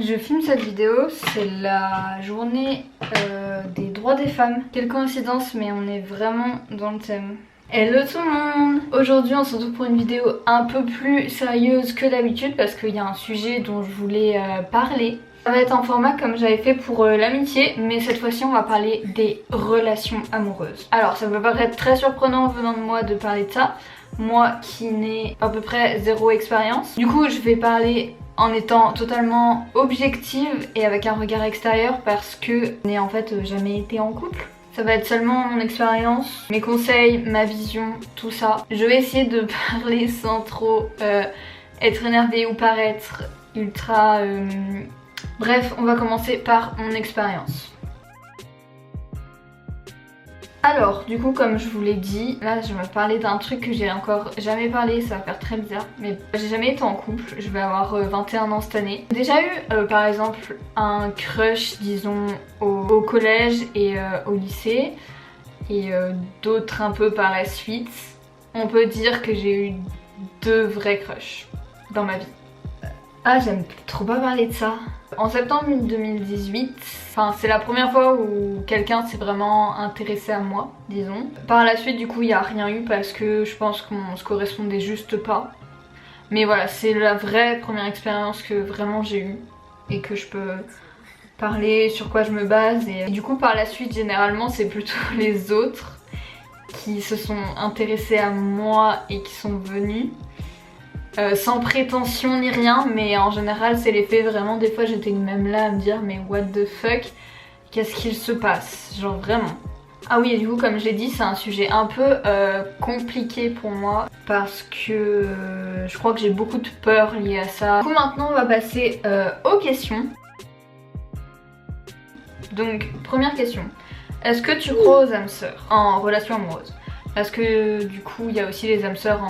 Je filme cette vidéo, c'est la journée des droits des femmes. Quelle coïncidence, mais on est vraiment dans le thème. Hello tout le monde! Aujourd'hui on se retrouve pour une vidéo un peu plus sérieuse que d'habitude parce qu'il y a un sujet dont je voulais parler. Ça va être un format comme j'avais fait pour l'amitié, mais cette fois-ci on va parler des relations amoureuses. Alors ça peut paraître très surprenant venant de moi de parler de ça, moi qui n'ai à peu près zéro expérience. Du coup je vais parler en étant totalement objective et avec un regard extérieur parce que je n'ai en fait jamais été en couple. Ça va être seulement mon expérience, mes conseils, ma vision, tout ça. Je vais essayer de parler sans trop être énervée ou paraître ultra... Bref, on va commencer par mon expérience. Alors, du coup, comme je vous l'ai dit, là je vais parler d'un truc que j'ai encore jamais parlé, ça va faire très bizarre, mais j'ai jamais été en couple, je vais avoir 21 ans cette année. J'ai déjà eu par exemple un crush, disons, au collège et au lycée, et d'autres un peu par la suite. On peut dire que j'ai eu 2 vrais crushs dans ma vie. Ah, j'aime trop pas parler de ça. En septembre 2018, c'est la première fois où quelqu'un s'est vraiment intéressé à moi, disons. Par la suite, du coup, il n'y a rien eu parce que je pense qu'on se correspondait juste pas. Mais voilà, c'est la vraie première expérience que vraiment j'ai eue et que je peux parler, sur quoi je me base. Et du coup, par la suite, généralement, c'est plutôt les autres qui se sont intéressés à moi et qui sont venus. Sans prétention ni rien, mais en général c'est l'effet vraiment, des fois j'étais même là à me dire mais what the fuck, qu'est-ce qu'il se passe, genre vraiment. Ah oui, et du coup comme je l'ai dit, c'est un sujet un peu compliqué pour moi parce que je crois que j'ai beaucoup de peur liée à ça. Du coup maintenant on va passer aux questions. Donc première question, est-ce que tu crois aux âmes sœurs en relation amoureuse? Parce que du coup il y a aussi les âmes sœurs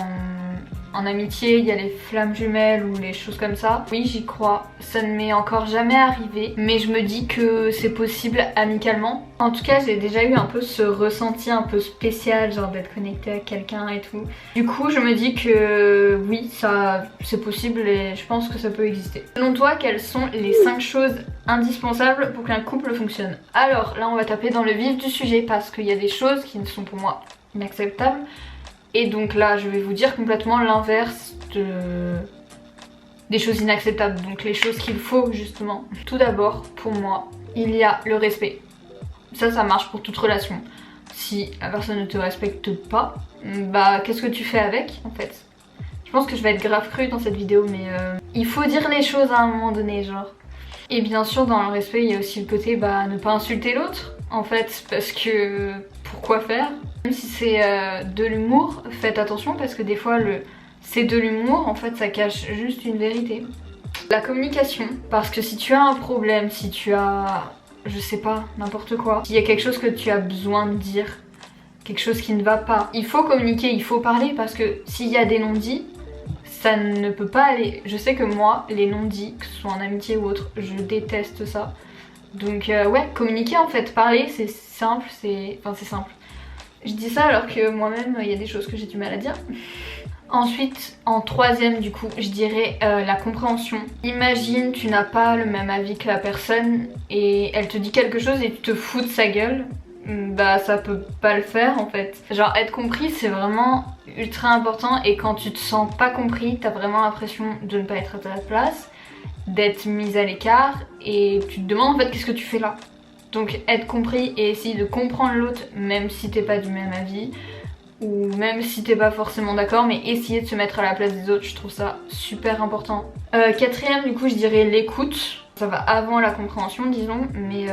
en amitié, il y a les flammes jumelles ou les choses comme ça. Oui, j'y crois. Ça ne m'est encore jamais arrivé, mais je me dis que c'est possible amicalement. En tout cas, j'ai déjà eu un peu ce ressenti un peu spécial, genre d'être connectée à quelqu'un et tout. Du coup, je me dis que oui, ça c'est possible et je pense que ça peut exister. Selon toi, quelles sont les 5 choses indispensables pour qu'un couple fonctionne? Alors là, on va taper dans le vif du sujet parce qu'il y a des choses qui ne sont pour moi inacceptables. Et donc là, je vais vous dire complètement l'inverse des choses inacceptables, donc les choses qu'il faut justement. Tout d'abord, pour moi, il y a le respect. Ça marche pour toute relation. Si la personne ne te respecte pas, bah qu'est-ce que tu fais avec en fait? Je pense que je vais être grave crue dans cette vidéo, mais il faut dire les choses à un moment donné, genre. Et bien sûr, dans le respect, il y a aussi le côté ne pas insulter l'autre, en fait, parce que pourquoi faire? Même si c'est de l'humour, faites attention parce que des fois c'est de l'humour, en fait ça cache juste une vérité. La communication, parce que si tu as un problème, si tu as, je sais pas, n'importe quoi, s'il y a quelque chose que tu as besoin de dire, quelque chose qui ne va pas, il faut communiquer, il faut parler parce que s'il y a des non-dits, ça ne peut pas aller. Je sais que moi, les non-dits, que ce soit en amitié ou autre, je déteste ça. Donc ouais, communiquer en fait, parler, c'est simple, c'est simple. Je dis ça alors que moi-même, il y a des choses que j'ai du mal à dire. Ensuite, en troisième du coup, je dirais la compréhension. Imagine, tu n'as pas le même avis que la personne et elle te dit quelque chose et tu te fous de sa gueule. Bah ça peut pas le faire en fait. Genre être compris c'est vraiment ultra important et quand tu te sens pas compris, t'as vraiment l'impression de ne pas être à ta place, d'être mise à l'écart et tu te demandes en fait qu'est-ce que tu fais là. Donc être compris et essayer de comprendre l'autre même si t'es pas du même avis ou même si t'es pas forcément d'accord, mais essayer de se mettre à la place des autres, je trouve ça super important. Quatrième du coup je dirais l'écoute. Ça va avant la compréhension disons, mais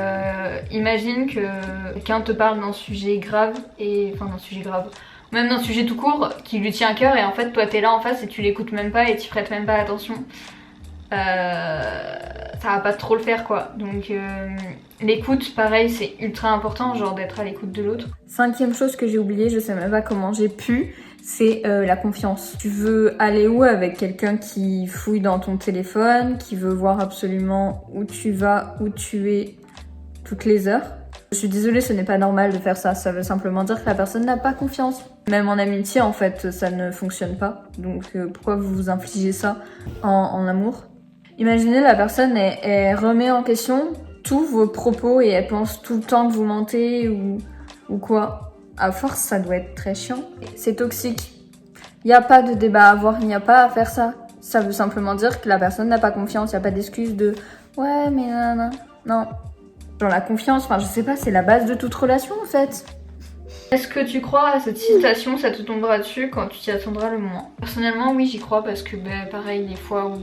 imagine que quelqu'un te parle d'un sujet grave, même d'un sujet tout court qui lui tient à cœur et en fait toi t'es là en face et tu l'écoutes même pas et tu prêtes même pas attention. Ça va pas trop le faire quoi. Donc l'écoute pareil c'est ultra important, genre d'être à l'écoute de l'autre. Cinquième chose que j'ai oubliée, je sais même pas comment j'ai pu, c'est la confiance. Tu veux aller où avec quelqu'un qui fouille dans ton téléphone, qui veut voir absolument où tu vas, où tu es toutes les heures? Je suis désolée, ce n'est pas normal de faire ça, ça veut simplement dire que la personne n'a pas confiance. Même en amitié en fait ça ne fonctionne pas, donc pourquoi vous vous infligez ça en amour? Imaginez la personne, elle remet en question tous vos propos et elle pense tout le temps que vous mentez ou quoi. À force, ça doit être très chiant. C'est toxique. Il n'y a pas de débat à avoir, il n'y a pas à faire ça. Ça veut simplement dire que la personne n'a pas confiance, il n'y a pas d'excuse de « ouais, mais nanana ». Non. Genre la confiance, enfin je sais pas, c'est la base de toute relation en fait. Est-ce que tu crois à cette citation, ça te tombera dessus quand tu t'y attendras le moins? Personnellement oui, j'y crois parce que pareil, les fois où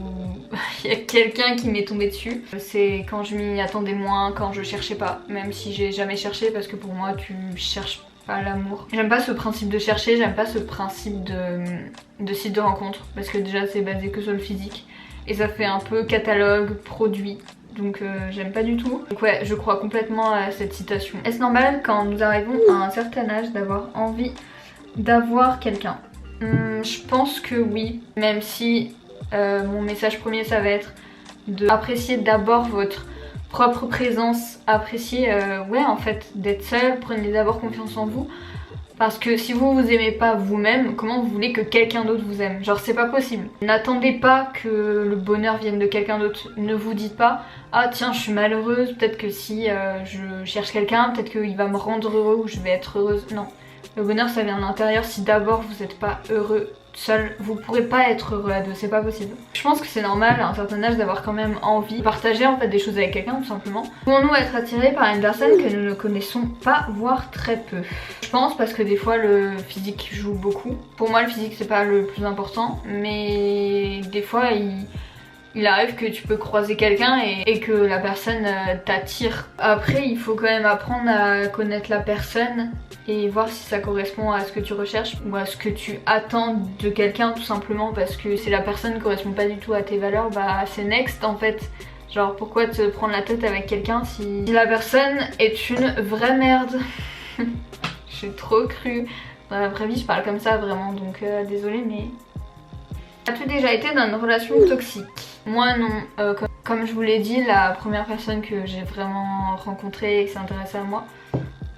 il y a quelqu'un qui m'est tombé dessus, c'est quand je m'y attendais moins, quand je cherchais pas. Même si j'ai jamais cherché parce que pour moi tu cherches pas l'amour. J'aime pas ce principe de chercher, j'aime pas ce principe de site de rencontre parce que déjà c'est basé que sur le physique et ça fait un peu catalogue, produit. Donc j'aime pas du tout. Donc ouais, je crois complètement à cette citation. Est-ce normal quand nous arrivons à un certain âge d'avoir envie d'avoir quelqu'un? Je pense que oui, même si mon message premier ça va être d'apprécier d'abord votre propre présence, apprécier ouais en fait d'être seul, prenez d'abord confiance en vous. Parce que si vous vous aimez pas vous-même, comment vous voulez que quelqu'un d'autre vous aime? Genre c'est pas possible. N'attendez pas que le bonheur vienne de quelqu'un d'autre. Ne vous dites pas ah tiens je suis malheureuse, peut-être que si je cherche quelqu'un, peut-être qu'il va me rendre heureux ou je vais être heureuse. Non. Le bonheur ça vient de l'intérieur. Si d'abord vous n'êtes pas heureux seul, vous pourrez pas être heureux à deux, c'est pas possible. Je pense que c'est normal à un certain âge d'avoir quand même envie de partager en fait des choses avec quelqu'un tout simplement. Pouvons-nous être attirés par une personne que nous ne connaissons pas, voire très peu? Je pense parce que des fois le physique joue beaucoup. Pour moi le physique c'est pas le plus important, mais des fois il arrive que tu peux croiser quelqu'un et que la personne t'attire. Après il faut quand même apprendre à connaître la personne et voir si ça correspond à ce que tu recherches ou à ce que tu attends de quelqu'un tout simplement, parce que si la personne ne correspond pas du tout à tes valeurs, bah c'est next en fait. Genre pourquoi te prendre la tête avec quelqu'un si la personne est une vraie merde. J'ai trop cru. Dans la vraie vie je parle comme ça vraiment, donc désolée mais... As-tu déjà été dans une relation toxique? Moi non, comme je vous l'ai dit, la première personne que j'ai vraiment rencontrée et qui s'est intéressée à moi,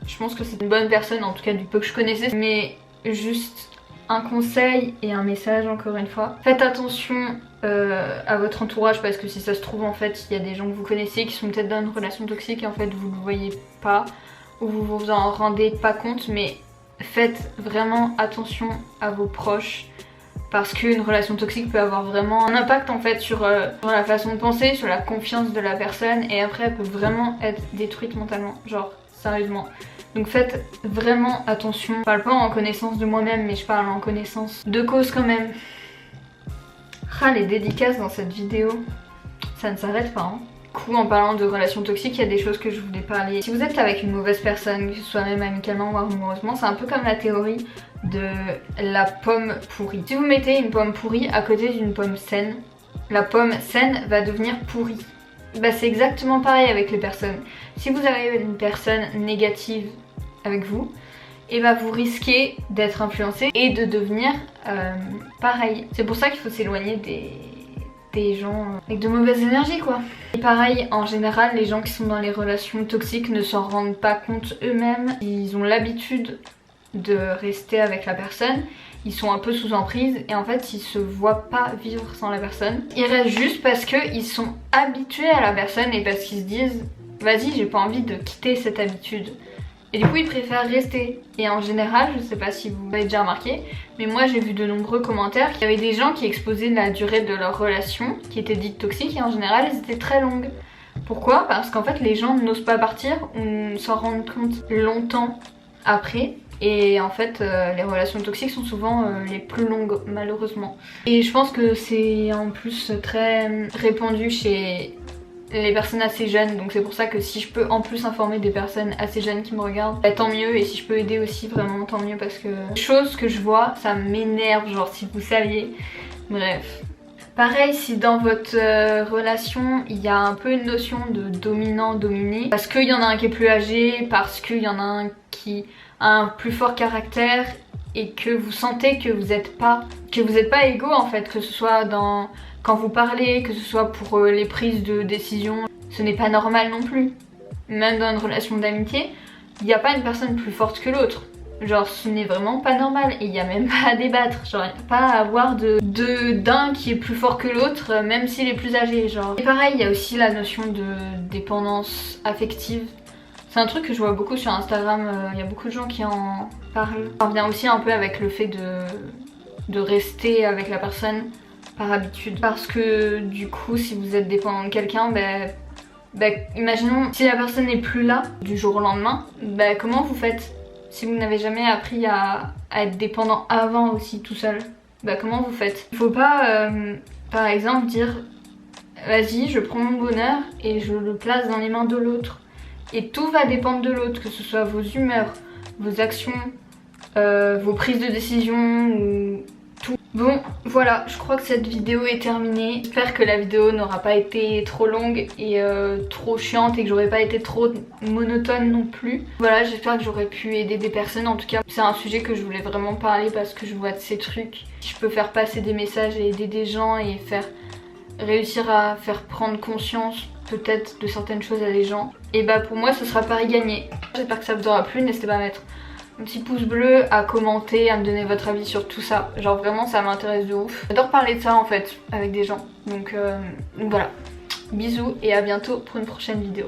je pense que c'est une bonne personne, en tout cas du peu que je connaissais, mais juste un conseil et un message encore une fois. Faites attention à votre entourage parce que si ça se trouve en fait il y a des gens que vous connaissez qui sont peut-être dans une relation toxique et en fait vous ne le voyez pas ou vous vous en rendez pas compte, mais faites vraiment attention à vos proches. Parce qu'une relation toxique peut avoir vraiment un impact en fait sur la façon de penser, sur la confiance de la personne et après elle peut vraiment être détruite mentalement, genre sérieusement. Donc faites vraiment attention. Je parle pas en connaissance de moi-même mais je parle en connaissance de cause quand même. Ah les dédicaces dans cette vidéo, ça ne s'arrête pas hein. Du coup en parlant de relations toxiques, il y a des choses que je voulais parler. Si vous êtes avec une mauvaise personne, que ce soit même amicalement ou amoureusement, c'est un peu comme la théorie de la pomme pourrie. Si vous mettez une pomme pourrie à côté d'une pomme saine, la pomme saine va devenir pourrie. Bah c'est exactement pareil avec les personnes. Si vous avez une personne négative avec vous, et bah vous risquez d'être influencé et de devenir pareil. C'est pour ça qu'il faut s'éloigner des gens avec de mauvaises énergies quoi. Et pareil, en général, les gens qui sont dans les relations toxiques ne s'en rendent pas compte eux-mêmes. Ils ont l'habitude de rester avec la personne, ils sont un peu sous emprise et en fait ils se voient pas vivre sans la personne. Ils restent juste parce qu'ils sont habitués à la personne et parce qu'ils se disent vas-y j'ai pas envie de quitter cette habitude. Et du coup ils préfèrent rester. Et en général, je sais pas si vous l'avez déjà remarqué, mais moi j'ai vu de nombreux commentaires qu'il y avait des gens qui exposaient la durée de leur relation qui était dite toxique et en général elles étaient très longues. Pourquoi? Parce qu'en fait les gens n'osent pas partir ou s'en rendent compte longtemps après. Et en fait les relations toxiques sont souvent les plus longues malheureusement. Et je pense que c'est en plus très répandu chez les personnes assez jeunes, donc c'est pour ça que si je peux en plus informer des personnes assez jeunes qui me regardent, bah, tant mieux, et si je peux aider aussi vraiment tant mieux parce que les choses que je vois ça m'énerve, genre si vous saviez. Bref. Pareil, si dans votre relation il y a un peu une notion de dominant-dominé, parce qu'il y en a un qui est plus âgé, parce qu'il y en a un qui a un plus fort caractère et que vous sentez que vous n'êtes pas égaux en fait, que ce soit quand vous parlez, que ce soit pour les prises de décision, ce n'est pas normal non plus. Même dans une relation d'amitié, il n'y a pas une personne plus forte que l'autre. Genre ce n'est vraiment pas normal et il n'y a même pas à débattre, genre il n'y a pas à avoir d'un qui est plus fort que l'autre même s'il est plus âgé genre. Et pareil il y a aussi la notion de dépendance affective. C'est un truc que je vois beaucoup sur Instagram, il y a beaucoup de gens qui en parlent. Ça revient aussi un peu avec le fait de rester avec la personne par habitude. Parce que du coup si vous êtes dépendant de quelqu'un, imaginons si la personne n'est plus là du jour au lendemain, comment vous faites? Si vous n'avez jamais appris à être dépendant avant aussi tout seul, comment vous faites? Il faut pas par exemple dire vas-y je prends mon bonheur et je le place dans les mains de l'autre. Et tout va dépendre de l'autre, que ce soit vos humeurs, vos actions, vos prises de décision ou tout. Bon voilà, je crois que cette vidéo est terminée. J'espère que la vidéo n'aura pas été trop longue et trop chiante et que j'aurais pas été trop monotone non plus. Voilà, j'espère que j'aurais pu aider des personnes. En tout cas, c'est un sujet que je voulais vraiment parler parce que je vois de ces trucs. Si je peux faire passer des messages et aider des gens et réussir à faire prendre conscience peut-être de certaines choses à des gens, et pour moi ce sera pari gagné. J'espère que ça vous aura plu, n'hésitez pas à mettre un petit pouce bleu, à commenter, à me donner votre avis sur tout ça. Genre vraiment ça m'intéresse de ouf. J'adore parler de ça en fait avec des gens. Donc voilà. Bisous et à bientôt pour une prochaine vidéo.